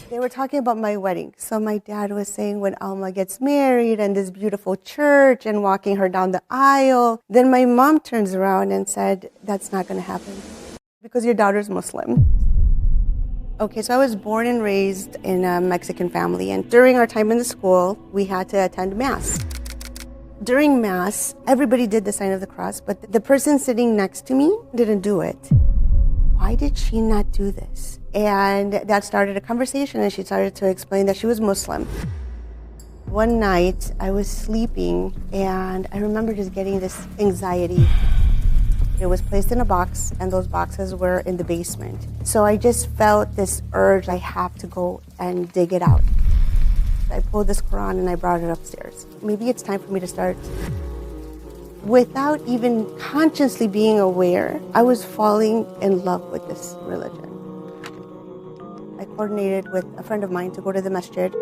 They were talking about my wedding. So my dad was saying when Alma gets married and this beautiful church and walking her down the aisle, then my mom turns around and said, that's not going to happen because your daughter's Muslim. Okay, so I was born and raised in a Mexican family, and during our time in the school, we had to attend Mass. During Mass, everybody did the sign of the cross, but the person sitting next to me didn't do it. Why did she not do this? And that started a conversation, and she started to explain that she was Muslim. One night, I was sleeping, and I remember just getting this anxiety. It was placed in a box, and those boxes were in the basement. So I just felt this urge, I have to go and dig it out. I pulled this Quran and I brought it upstairs. Maybe it's time for me to start. Without even consciously being aware, I was falling in love with this religion. I coordinated with a friend of mine to go to the masjid.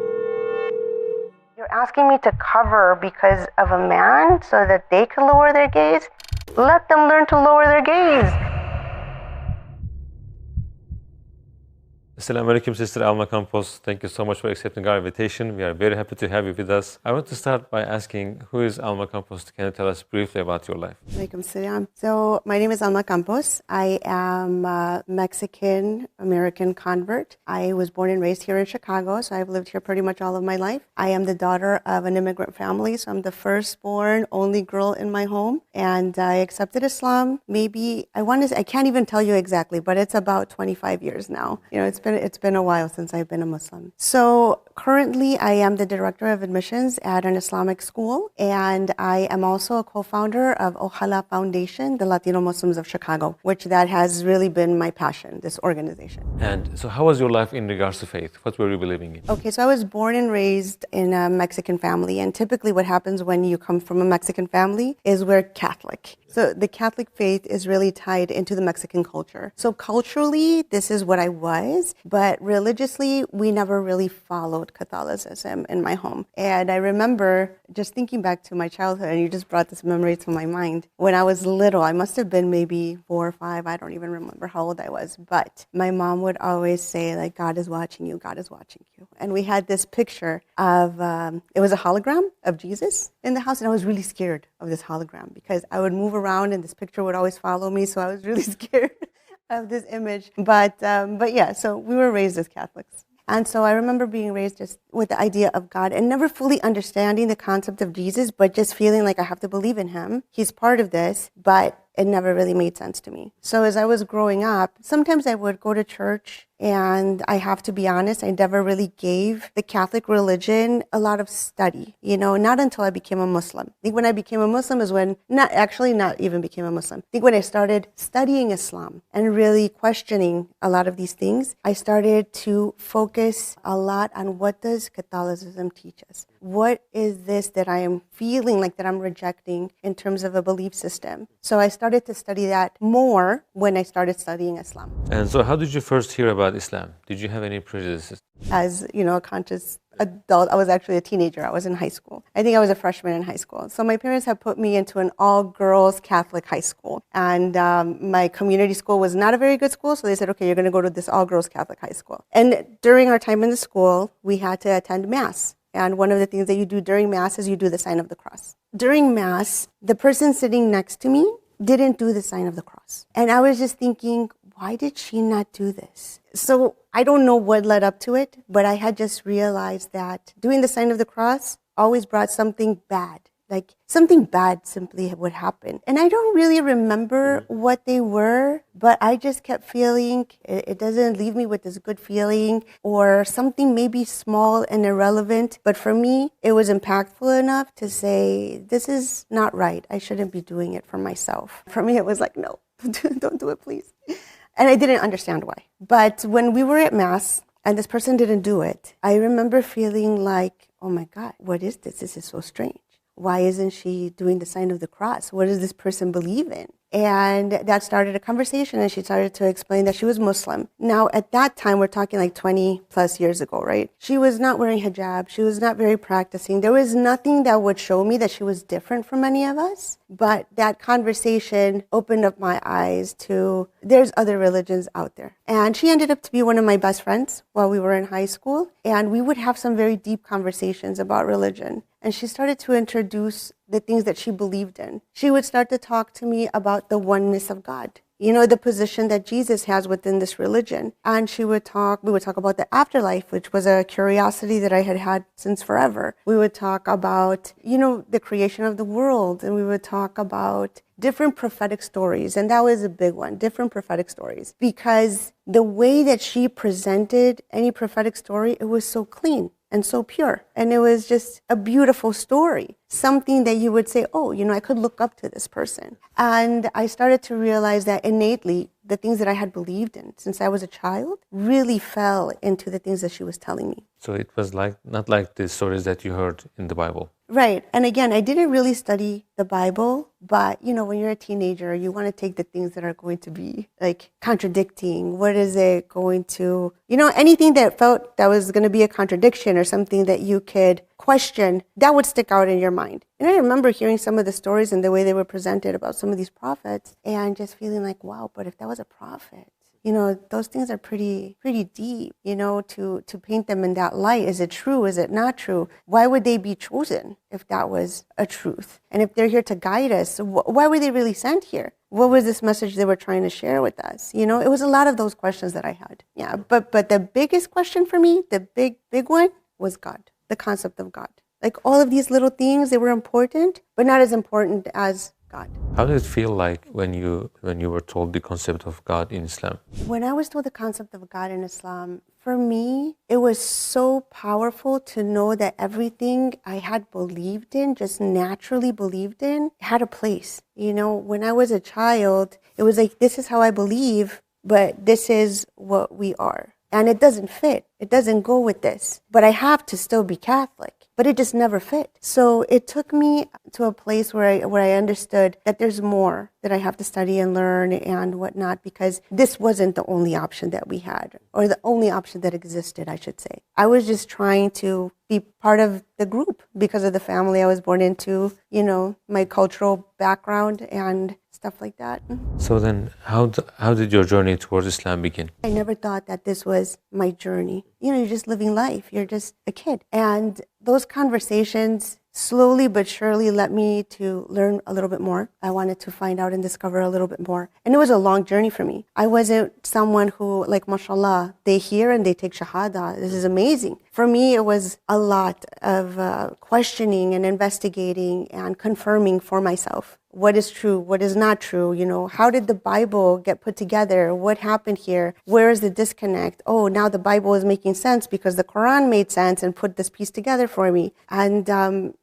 You're asking me to cover because of a man so that they can lower their gaze? Let them learn to lower their gaze. Assalamu alaikum, Sister Alma Campos. Thank you so much for accepting our invitation. We are very happy to have you with us. I want to start by asking, who is Alma Campos? Can you tell us briefly about your life? Alaikum salam. So my name is Alma Campos. I am a Mexican-American convert. I was born and raised here in Chicago, so I've lived here pretty much all of my life. I am the daughter of an immigrant family, so I'm the firstborn, only girl in my home. And I accepted Islam I can't even tell you exactly, but it's about 25 years now. It's been a while since I've been a Muslim. So currently I am the director of admissions at an Islamic school, and I am also a co-founder of Ojalá Foundation, the Latino Muslims of Chicago, which that has really been my passion, this organization. And so how was your life in regards to faith? What were you believing in? Okay, so I was born and raised in a Mexican family, and typically what happens when you come from a Mexican family is we're Catholic. So the Catholic faith is really tied into the Mexican culture. So culturally, this is what I was, but religiously, we never really followed Catholicism in my home. And I remember just thinking back to my childhood, and you just brought this memory to my mind. When I was little, I must have been maybe 4 or 5, I don't even remember how old I was, but my mom would always say, like, God is watching you, God is watching you. And we had this picture of, it was a hologram of Jesus in the house, and I was really scared of this hologram because I would move around and this picture would always follow me, so I was really scared of this image. But yeah, so we were raised as Catholics. And so I remember being raised just with the idea of God and never fully understanding the concept of Jesus, but just feeling like I have to believe in him. He's part of this, but it never really made sense to me. So as I was growing up, sometimes I would go to church, and I have to be honest, I never really gave the Catholic religion a lot of study, not until I became a Muslim. I think when I became a Muslim is when, not even became a Muslim. I think when I started studying Islam and really questioning a lot of these things, I started to focus a lot on what does Catholicism teach us? What is this that I am feeling like that I'm rejecting in terms of a belief system? So I started to study that more when I started studying Islam. And so how did you first hear about Islam? Did you have any prejudices? As, a conscious adult, I was actually a teenager. I was in high school. I think I was a freshman in high school. So my parents had put me into an all-girls Catholic high school. And my community school was not a very good school, so they said, okay, you're going to go to this all-girls Catholic high school. And during our time in the school, we had to attend Mass. And one of the things that you do during Mass is you do the sign of the cross. During Mass, the person sitting next to me didn't do the sign of the cross. And I was just thinking, why did she not do this? So I don't know what led up to it, but I had just realized that doing the sign of the cross always brought something bad. Like something bad simply would happen. And I don't really remember what they were, but I just kept feeling it doesn't leave me with this good feeling, or something maybe small and irrelevant. But for me, it was impactful enough to say, this is not right. I shouldn't be doing it for myself. For me, it was like, no, don't do it, please. And I didn't understand why. But when we were at Mass and this person didn't do it, I remember feeling like, oh my God, what is this? This is so strange. Why isn't she doing the sign of the cross? What does this person believe in? And that started a conversation, and she started to explain that she was Muslim. Now, at that time, we're talking like 20 plus years ago, right? She was not wearing hijab. She was not very practicing. There was nothing that would show me that she was different from any of us. But that conversation opened up my eyes to there's other religions out there. And she ended up to be one of my best friends while we were in high school. And we would have some very deep conversations about religion. And she started to introduce the things that she believed in. She would start to talk to me about the oneness of God. You know, the position that Jesus has within this religion. And we would talk about the afterlife, which was a curiosity that I had had since forever. We would talk about, you know, the creation of the world. And we would talk about different prophetic stories. And that was a big one, different prophetic stories. Because the way that she presented any prophetic story, it was so clean and so pure. And it was just a beautiful story. Something that you would say, oh, you know, I could look up to this person. And I started to realize that innately, the things that I had believed in since I was a child really fell into the things that she was telling me. So it was like not like the stories that you heard in the Bible. Right. And again, I didn't really study the Bible, but you know, when you're a teenager, you want to take the things that are going to be like contradicting. What is it going to, you know, anything that felt that was going to be a contradiction or something that you could question, that would stick out in your mind. And I remember hearing some of the stories and the way they were presented about some of these prophets and just feeling like, wow, but if that was a prophet, you know, those things are pretty deep, you know, to paint them in that light. Is it true? Is it not true? Why would they be chosen if that was a truth? And if they're here to guide us, why were they really sent here? What was this message they were trying to share with us? You know, it was a lot of those questions that I had. Yeah, but the biggest question for me, the big one was God, the concept of God. Like all of these little things, they were important, but not as important as God. How did it feel like when you were told the concept of God in Islam? When I was told the concept of God in Islam, for me, it was so powerful to know that everything I had believed in, just naturally believed in, had a place. You know, when I was a child, it was like, this is how I believe, but this is what we are. And it doesn't fit. It doesn't go with this. But I have to still be Catholic. But it just never fit. So it took me to a place where I understood that there's more that I have to study and learn and whatnot, because this wasn't the only option that we had, or the only option that existed, I should say. I was just trying to be part of the group because of the family I was born into, you know, my cultural background and stuff like that. So then how did your journey towards Islam begin? I never thought that this was my journey. You know, you're just living life. You're just a kid. And those conversations slowly but surely led me to learn a little bit more. I wanted to find out and discover a little bit more. And it was a long journey for me. I wasn't someone who, like, mashallah, they hear and they take shahada. This is amazing. For me, it was a lot of questioning and investigating and confirming for myself. What is true? What is not true? You know, how did the Bible get put together? What happened here? Where is the disconnect? Oh, now the Bible is making sense because the Quran made sense and put this piece together for me. And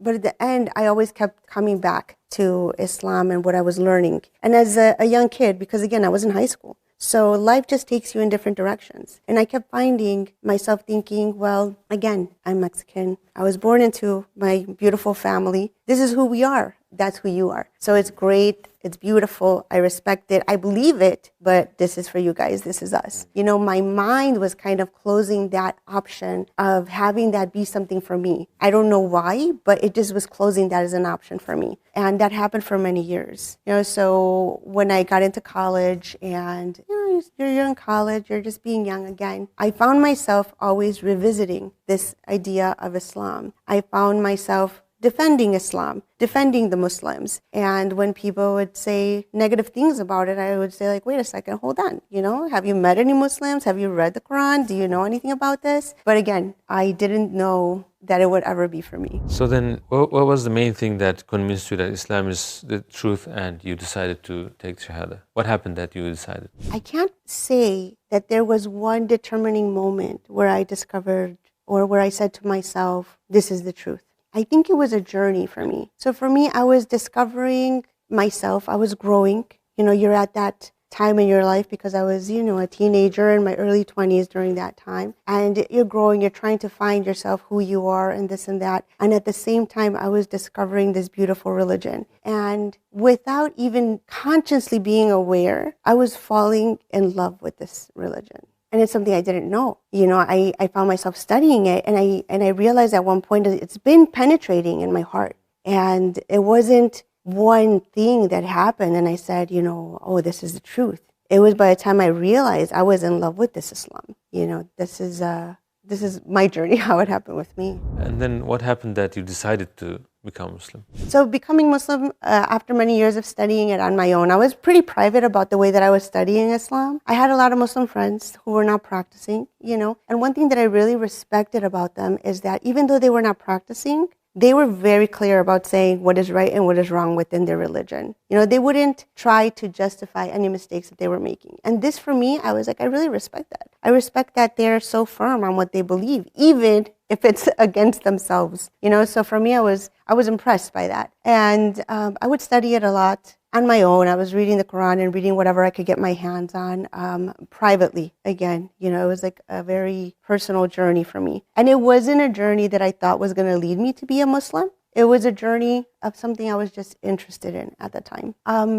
but at the end, I always kept coming back to Islam and what I was learning. And as a young kid, because again, I was in high school. So life just takes you in different directions. And I kept finding myself thinking, well, again, I'm Mexican. I was born into my beautiful family. This is who we are. That's who you are. So it's great. It's beautiful. I respect it. I believe it. But this is for you guys. This is us. You know, my mind was kind of closing that option of having that be something for me. I don't know why, but it just was closing that as an option for me. And that happened for many years. You know, so when I got into college and, you know, you're in college, you're just being young again, I found myself always revisiting this idea of Islam. I found myself defending Islam, defending the Muslims. And when people would say negative things about it, I would say, like, wait a second, hold on. You know, have you met any Muslims? Have you read the Quran? Do you know anything about this? But again, I didn't know that it would ever be for me. So then what was the main thing that convinced you that Islam is the truth and you decided to take Shahada? What happened that you decided? I can't say that there was one determining moment where I discovered or where I said to myself, this is the truth. I think it was a journey for me. So for me, I was discovering myself. I was growing. You know, you're at that time in your life because I was, a teenager in my early 20s during that time. And you're growing, you're trying to find yourself, who you are, and this and that. And at the same time, I was discovering this beautiful religion. And without even consciously being aware, I was falling in love with this religion. And it's something I didn't know. I found myself studying it, and I realized at one point that it's been penetrating in my heart. And it wasn't one thing that happened and I said, oh, this is the truth. It was by the time I realized I was in love with this Islam. This is my journey, how it happened with me. And then what happened that you decided to become Muslim? So becoming Muslim, after many years of studying it on my own, I was pretty private about the way that I was studying Islam. I had a lot of Muslim friends who were not practicing, and one thing that I really respected about them is that even though they were not practicing, they were very clear about saying what is right and what is wrong within their religion. They wouldn't try to justify any mistakes that they were making. And this, for me, I was like, I really respect that. I respect that they're so firm on what they believe, even if it's against themselves. So for me, I was impressed by that. And I would study it a lot on my own. I was reading the Quran and reading whatever I could get my hands on privately. Again, it was like a very personal journey for me. And it wasn't a journey that I thought was going to lead me to be a Muslim. It was a journey of something I was just interested in at the time.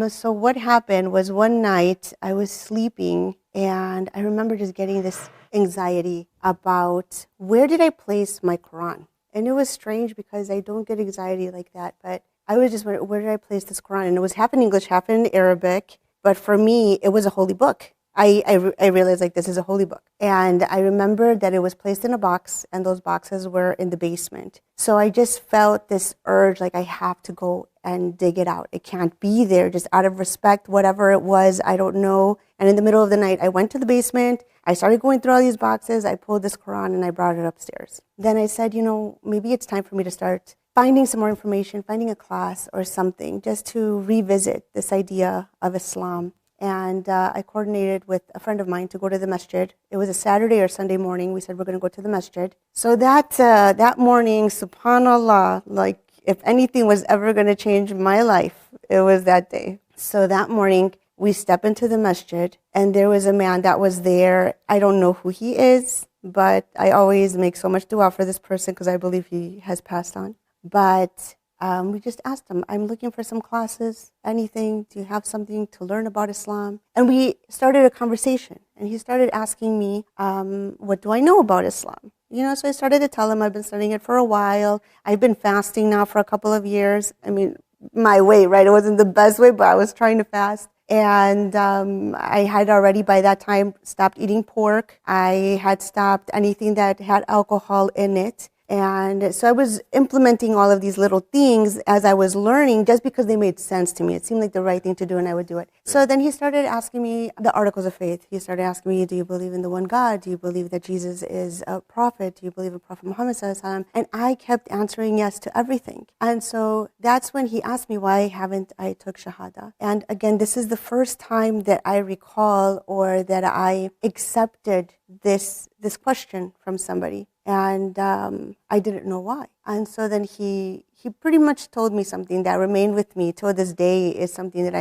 So what happened was one night I was sleeping and I remember just getting this anxiety about where did I place my Quran? And it was strange because I don't get anxiety like that, but I was just wondering, where did I place this Quran? And it was half in English, half in Arabic. But for me, it was a holy book. I realized this is a holy book. And I remember that it was placed in a box and those boxes were in the basement. So I just felt this urge, I have to go and dig it out. It can't be there, just out of respect, whatever it was, I don't know. And in the middle of the night, I went to the basement. I started going through all these boxes. I pulled this Quran and I brought it upstairs. Then I said, maybe it's time for me to start finding some more information, finding a class or something, just to revisit this idea of Islam. And I coordinated with a friend of mine to go to the masjid. It was a Saturday or Sunday morning. We said we're going to go to the masjid. So that morning, subhanAllah, if anything was ever going to change my life, it was that day. So that morning, we step into the masjid, and there was a man that was there. I don't know who he is, but I always make so much dua for this person because I believe he has passed on. But we just asked him, I'm looking for some classes, anything, do you have something to learn about Islam? And we started a conversation, and he started asking me, what do I know about Islam? So I started to tell him I've been studying it for a while. I've been fasting now for a couple of years. I mean, my way, right? It wasn't the best way, but I was trying to fast. And I had already by that time stopped eating pork. I had stopped anything that had alcohol in it. And so I was implementing all of these little things as I was learning just because they made sense to me. It seemed like the right thing to do and I would do it. So then he started asking me the articles of faith. He started asking me, do you believe in the one God? Do you believe that Jesus is a prophet? Do you believe in Prophet Muhammad sallallahu alaihi wasallam? And I kept answering yes to everything. And so that's when he asked me, why haven't I took Shahada? And again, this is the first time that I recall or that I accepted this question from somebody. And I didn't know why. And so then he pretty much told me something that remained with me till this day, is something that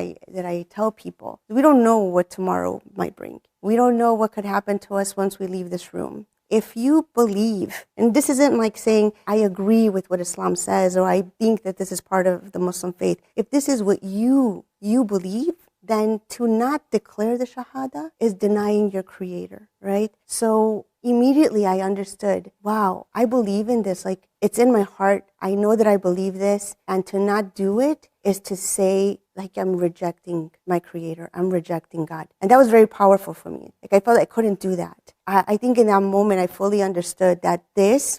I tell people. We don't know what tomorrow might bring. We don't know what could happen to us once we leave this room. If you believe, and this isn't like saying I agree with what Islam says or I think that this is part of the Muslim faith. If this is what you believe, then to not declare the Shahada is denying your creator, right? So immediately I understood, wow, I believe in this. It's in my heart. I know that I believe this. And to not do it is to say, I'm rejecting my creator. I'm rejecting God. And that was very powerful for me. I felt I couldn't do that. I think in that moment, I fully understood that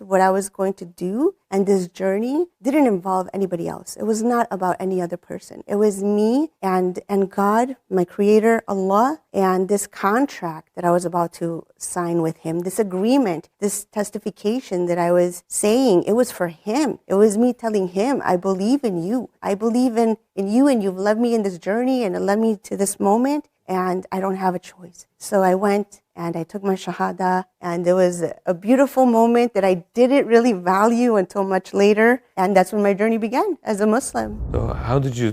what I was going to do and this journey didn't involve anybody else. It was not about any other person. It was me and God, my creator, Allah, and this contract that I was about to sign with him, this agreement, this testification that I was saying, it was for him. It was me telling him, I believe in you. I believe in you, and you've led me in this journey and led me to this moment, and I don't have a choice. So I went and I took my shahada, and it was a beautiful moment that I didn't really value until much later, and that's when my journey began as a Muslim. So how did you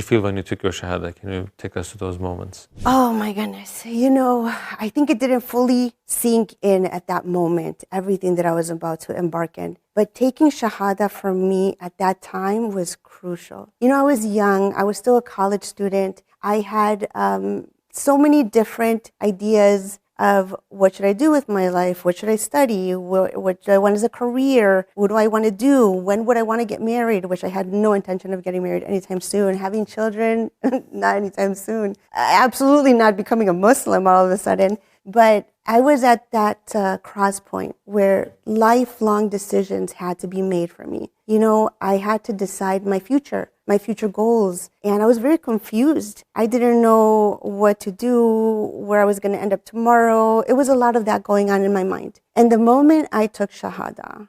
feel when you took your shahada? Can you take us to those moments? Oh my goodness. I think it didn't fully sink in at that moment, everything that I was about to embark in. But taking shahada for me at that time was crucial. I was young. I was still a college student. I had so many different ideas of what should I do with my life? What should I study? What do I want as a career? What do I want to do? When would I want to get married? Which I had no intention of getting married anytime soon. Having children, not anytime soon. Absolutely not becoming a Muslim all of a sudden. But I was at that cross point where lifelong decisions had to be made for me. I had to decide my future goals, and I was very confused. I didn't know what to do, where I was going to end up tomorrow. It was a lot of that going on in my mind. And the moment I took Shahada,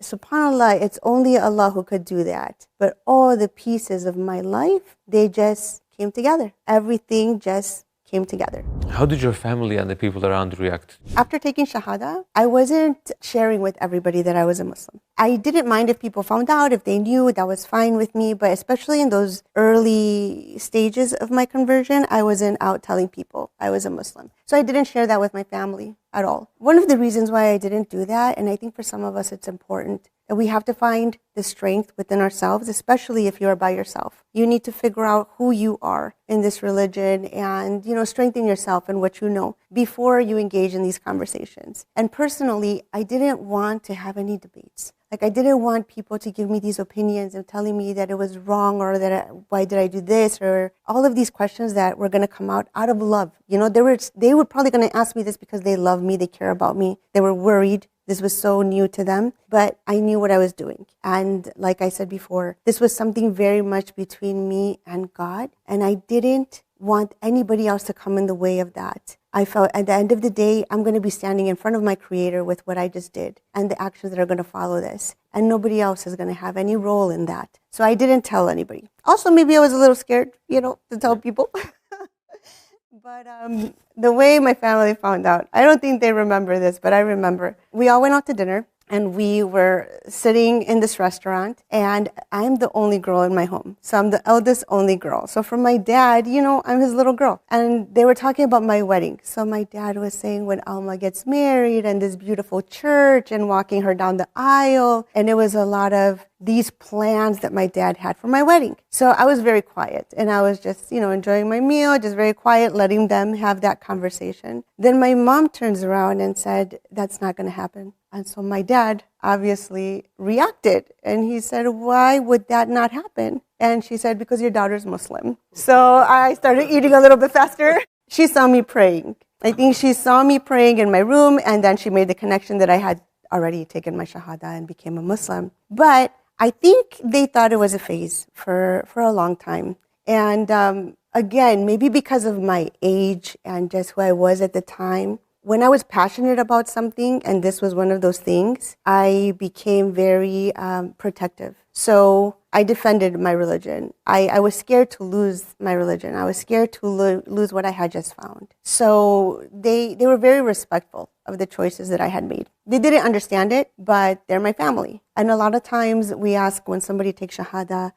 subhanAllah, it's only Allah who could do that. But all the pieces of my life, they just came together. Everything just came together. How did your family and the people around react? After taking Shahada, I wasn't sharing with everybody that I was a Muslim. I didn't mind if people found out, if they knew, that was fine with me. But especially in those early stages of my conversion, I wasn't out telling people I was a Muslim. So I didn't share that with my family at all. One of the reasons why I didn't do that, and I think for some of us it's important, that we have to find the strength within ourselves, especially if you are by yourself. You need to figure out who you are in this religion and, strengthen yourself in what you know before you engage in these conversations. And personally, I didn't want to have any debates. I didn't want people to give me these opinions and telling me that it was wrong or that why did I do this, or all of these questions that were going to come out of love. They were probably going to ask me this because they love me, they care about me, they were worried. This was so new to them, but I knew what I was doing. And like I said before, this was something very much between me and God, and I didn't want anybody else to come in the way of that. I felt at the end of the day, I'm going to be standing in front of my Creator with what I just did and the actions that are going to follow this. And nobody else is going to have any role in that. So I didn't tell anybody. Also, maybe I was a little scared, to tell people. But the way my family found out, I don't think they remember this, but I remember. We all went out to dinner. And we were sitting in this restaurant, and I'm the only girl in my home. So I'm the eldest only girl. So for my dad, I'm his little girl. And they were talking about my wedding. So my dad was saying when Alma gets married and this beautiful church and walking her down the aisle. And it was a lot of these plans that my dad had for my wedding. So I was very quiet, and I was just, enjoying my meal, just very quiet, letting them have that conversation. Then my mom turns around and said, "That's not going to happen." And so my dad obviously reacted, and he said, "Why would that not happen?" And she said, "Because your daughter's Muslim." So I started eating a little bit faster. She saw me praying. I think she saw me praying in my room, and then she made the connection that I had already taken my Shahada and became a Muslim. But I think they thought it was a phase for a long time. And again, maybe because of my age and just who I was at the time, when I was passionate about something, and this was one of those things, I became very protective. So I defended my religion. I was scared to lose my religion. I was scared to lose what I had just found. So they were very respectful of the choices that I had made. They didn't understand it, but they're my family. And a lot of times we ask when somebody takes Shahada,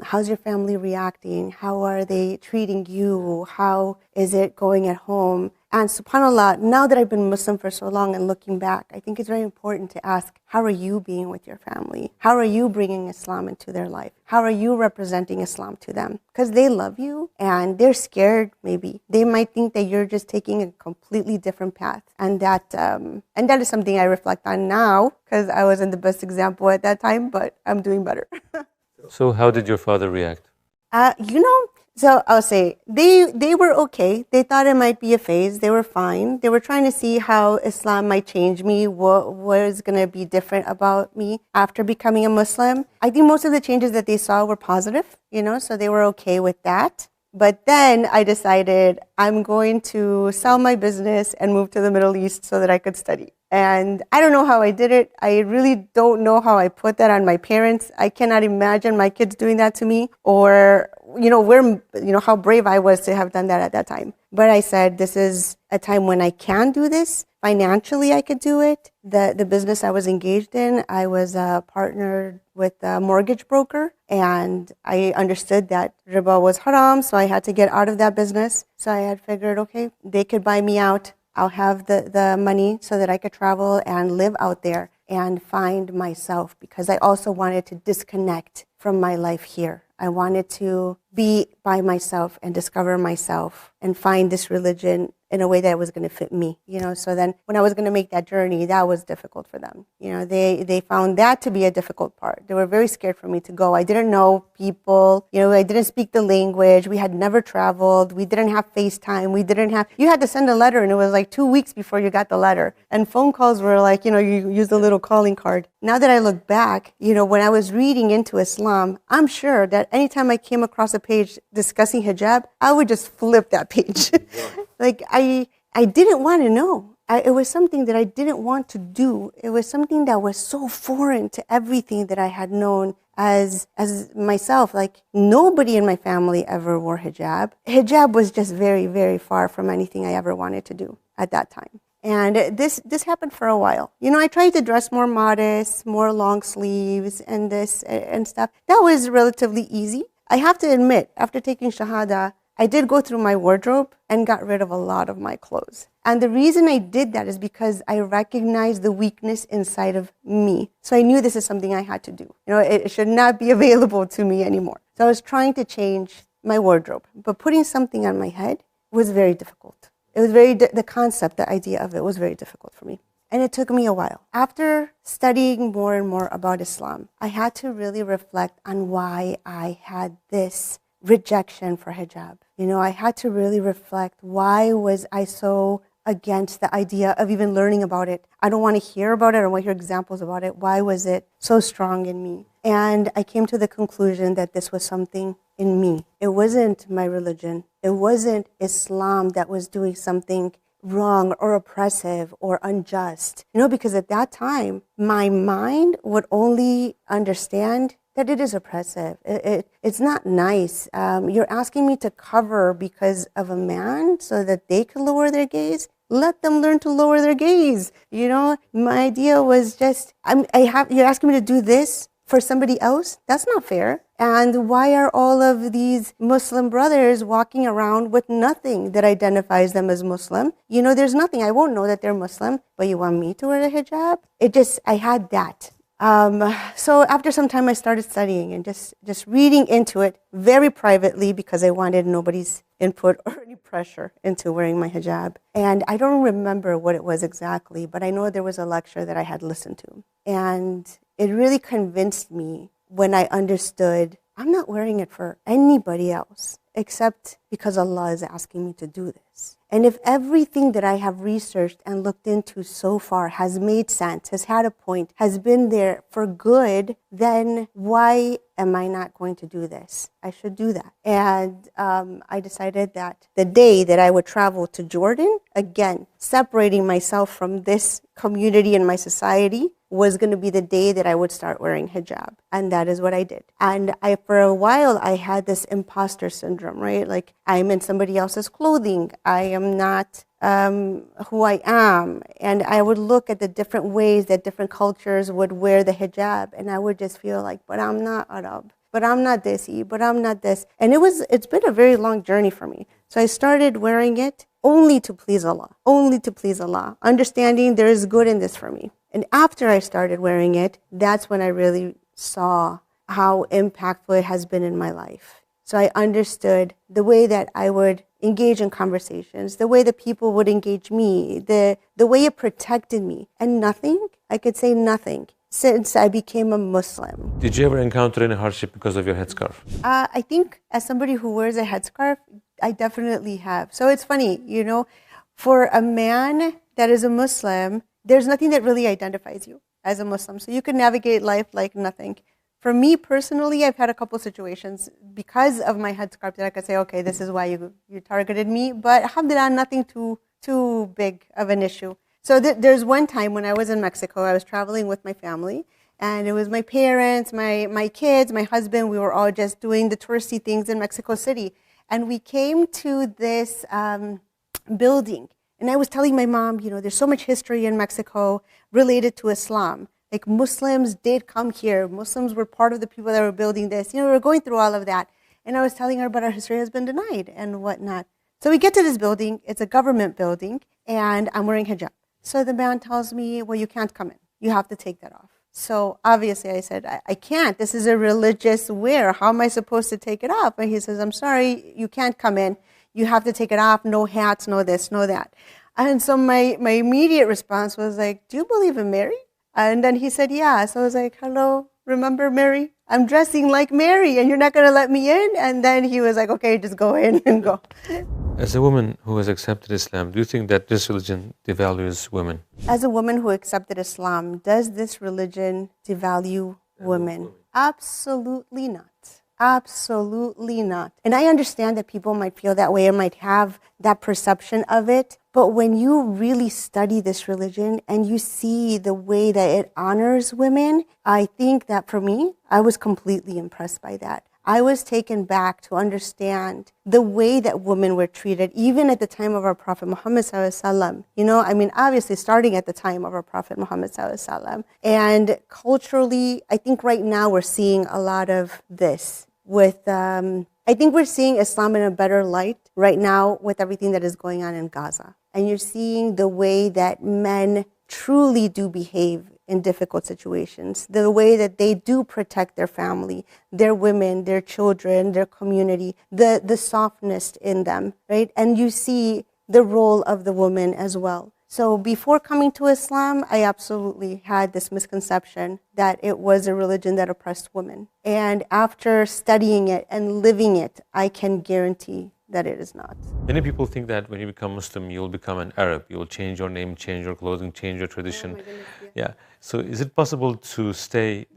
how's your family reacting? How are they treating you? How is it going at home? And subhanAllah, now that I've been Muslim for so long and looking back, I think it's very important to ask, how are you being with your family? How are you bringing Islam into their life? How are you representing Islam to them? Because they love you and they're scared, maybe. They might think that you're just taking a completely different path. And that is something I reflect on now, because I wasn't the best example at that time, but I'm doing better. So how did your father react? So I'll say they were okay. They thought it might be a phase. They were fine. They were trying to see how Islam might change me, what was going to be different about me after becoming a Muslim. I think most of the changes that they saw were positive, so they were okay with that. But then I decided I'm going to sell my business and move to the Middle East so that I could study. And I don't know how I did it. I really don't know how I put that on my parents. I cannot imagine my kids doing that to me or how brave I was to have done that at that time. But I said, this is a time when I can do this. Financially, I could do it. The business I was engaged in, I was partnered with a mortgage broker, and I understood that riba was haram, so I had to get out of that business. So I had figured, okay, they could buy me out. I'll have the money so that I could travel and live out there and find myself, because I also wanted to disconnect from my life here. I wanted to be by myself and discover myself and find this religion in a way that was going to fit me, So then when I was going to make that journey, that was difficult for them. They found that to be a difficult part. They were very scared for me to go. I didn't know people, I didn't speak the language. We had never traveled. We didn't have FaceTime. You had to send a letter, and it was like 2 weeks before you got the letter. And phone calls were like, you use a little calling card. Now that I look back, when I was reading into Islam, I'm sure that anytime I came across a page discussing hijab, I would just flip that page. Like I didn't want to know. It was something that I didn't want to do. It was something that was so foreign to everything that I had known as myself. Like nobody in my family ever wore hijab. Hijab was just very, very far from anything I ever wanted to do at that time. And this happened for a while. I tried to dress more modest, more long sleeves and this and stuff. That was relatively easy. I have to admit, after taking Shahada, I did go through my wardrobe and got rid of a lot of my clothes. And the reason I did that is because I recognized the weakness inside of me. So I knew this is something I had to do. It should not be available to me anymore. So I was trying to change my wardrobe. But putting something on my head was very difficult. It was the concept, the idea of it was very difficult for me. And it took me a while. After studying more and more about Islam, I had to really reflect on why I had this rejection for hijab. I had to really reflect, why was I so against the idea of even learning about it? I don't want to hear about it. I don't want to hear examples about it. Why was it so strong in me? And I came to the conclusion that this was something in me. It wasn't my religion. It wasn't Islam that was doing something wrong or oppressive or unjust. Because at that time, my mind would only understand that it is oppressive. It's not nice. You're asking me to cover because of a man so that they can lower their gaze? Let them learn to lower their gaze. My idea was just, you're asking me to do this for somebody else? That's not fair. And why are all of these Muslim brothers walking around with nothing that identifies them as Muslim? There's nothing. I won't know that they're Muslim, but you want me to wear a hijab? I had that. So after some time, I started studying and just reading into it very privately, because I wanted nobody's input or any pressure into wearing my hijab. And I don't remember what it was exactly, but I know there was a lecture that I had listened to. And it really convinced me when I understood I'm not wearing it for anybody else except because Allah is asking me to do this. And if everything that I have researched and looked into so far has made sense, has had a point, has been there for good, then why am I not going to do this? I should do that. And I decided that the day that I would travel to Jordan, again, separating myself from this community and my society, was going to be the day that I would start wearing hijab. And that is what I did. And for a while, I had this imposter syndrome, right? Like, I'm in somebody else's clothing. I am not who I am. And I would look at the different ways that different cultures would wear the hijab. And I would just feel like, but I'm not Arab. But I'm not this, but I'm not this. And it's been a very long journey for me. So I started wearing it only to please Allah, understanding there is good in this for me. And after I started wearing it, that's when I really saw how impactful it has been in my life. So I understood the way that I would engage in conversations, the way that people would engage me, the way it protected me. And nothing, I could say nothing, since I became a Muslim. Did you ever encounter any hardship because of your headscarf? I think as somebody who wears a headscarf, I definitely have. So it's funny, for a man that is a Muslim, there's nothing that really identifies you as a Muslim. So you can navigate life like nothing. For me personally, I've had a couple situations because of my headscarf that I could say, okay, this is why you targeted me. But alhamdulillah, nothing too big of an issue. So there's one time when I was in Mexico, I was traveling with my family, And it was my parents, my kids, my husband. We were all just doing the touristy things in Mexico City. And we came to this building. And I was telling my mom, there's so much history in Mexico related to Islam. Like Muslims did come here. Muslims were part of the people that were building this. We were going through all of that. And I was telling her, but our history has been denied and whatnot. So we get to this building. It's a government building. And I'm wearing hijab. So the man tells me, well, you can't come in. You have to take that off. So obviously I said, I can't. This is a religious wear. How am I supposed to take it off? And he says, I'm sorry, you can't come in. You have to take it off. No hats, no this, no that. And so my immediate response was like, do you believe in Mary? And then he said, yeah. So I was like, hello, remember Mary? I'm dressing like Mary and you're not going to let me in? And then he was like, okay, just go in and go. As a woman who has accepted Islam, do you think that this religion devalues women? As a woman who accepted Islam, does this religion devalue women? Absolutely not. Absolutely not. And I understand that people might feel that way or might have that perception of it. But when you really study this religion and you see the way that it honors women, I think that for me, I was completely impressed by that. I was taken back to understand the way that women were treated, even at the time of our Prophet Muhammad sallallahu alaihi wasallam. Obviously starting at the time of our Prophet Muhammad sallallahu alaihi wasallam. And culturally, I think right now we're seeing a lot of this with, I think we're seeing Islam in a better light right now with everything that is going on in Gaza. And you're seeing the way that men truly do behave in difficult situations, the way that they do protect their family, their women, their children, their community, the softness in them, right? And you see the role of the woman as well. So before coming to Islam, I absolutely had this misconception that it was a religion that oppressed women. And after studying it and living it, I can guarantee that it is not. Many people think that when you become Muslim, you'll become an Arab. You'll change your name, change your clothing, change your tradition. Oh my goodness, yeah. So is it possible to stick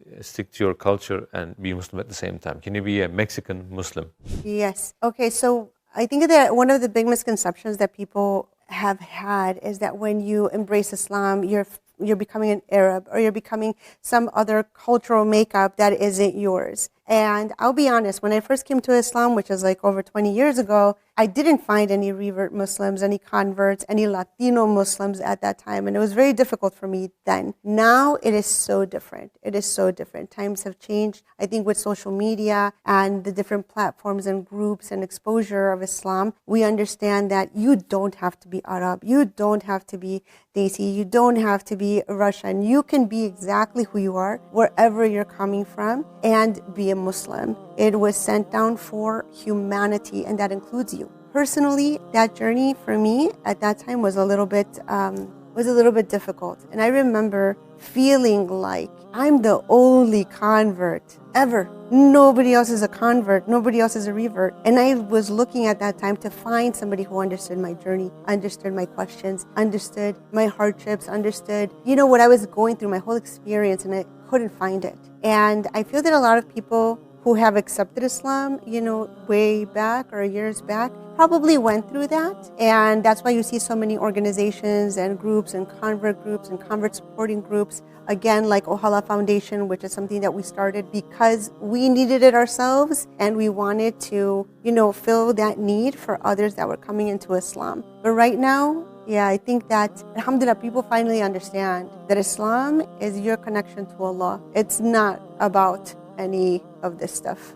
to your culture and be Muslim at the same time? Can you be a Mexican Muslim? Yes. Okay, so I think that one of the big misconceptions that people have had is that when you embrace Islam, you're becoming an Arab or you're becoming some other cultural makeup that isn't yours. And I'll be honest, when I first came to Islam, which was like over 20 years ago, I didn't find any revert Muslims, any converts, any Latino Muslims at that time. And it was very difficult for me then. Now it is so different. It is so different. Times have changed. I think with social media and the different platforms and groups and exposure of Islam, we understand that you don't have to be Arab. You don't have to be Desi. You don't have to be Russian. You can be exactly who you are, wherever you're coming from, and be a Muslim. It was sent down for humanity, and that includes you. Personally, that journey for me at that time was a little bit difficult. And I remember feeling like I'm the only convert ever. Nobody else is a convert. Nobody else is a revert. And I was looking at that time to find somebody who understood my journey, understood my questions, understood my hardships, understood, what I was going through, my whole experience, and I couldn't find it. And I feel that a lot of people who have accepted Islam, way back or years back, probably went through that. And that's why you see so many organizations and groups and convert supporting groups, again, like Ohala Foundation, which is something that we started because we needed it ourselves and we wanted to, fill that need for others that were coming into Islam. But right now, I think that, alhamdulillah, people finally understand that Islam is your connection to Allah. It's not about any of this stuff.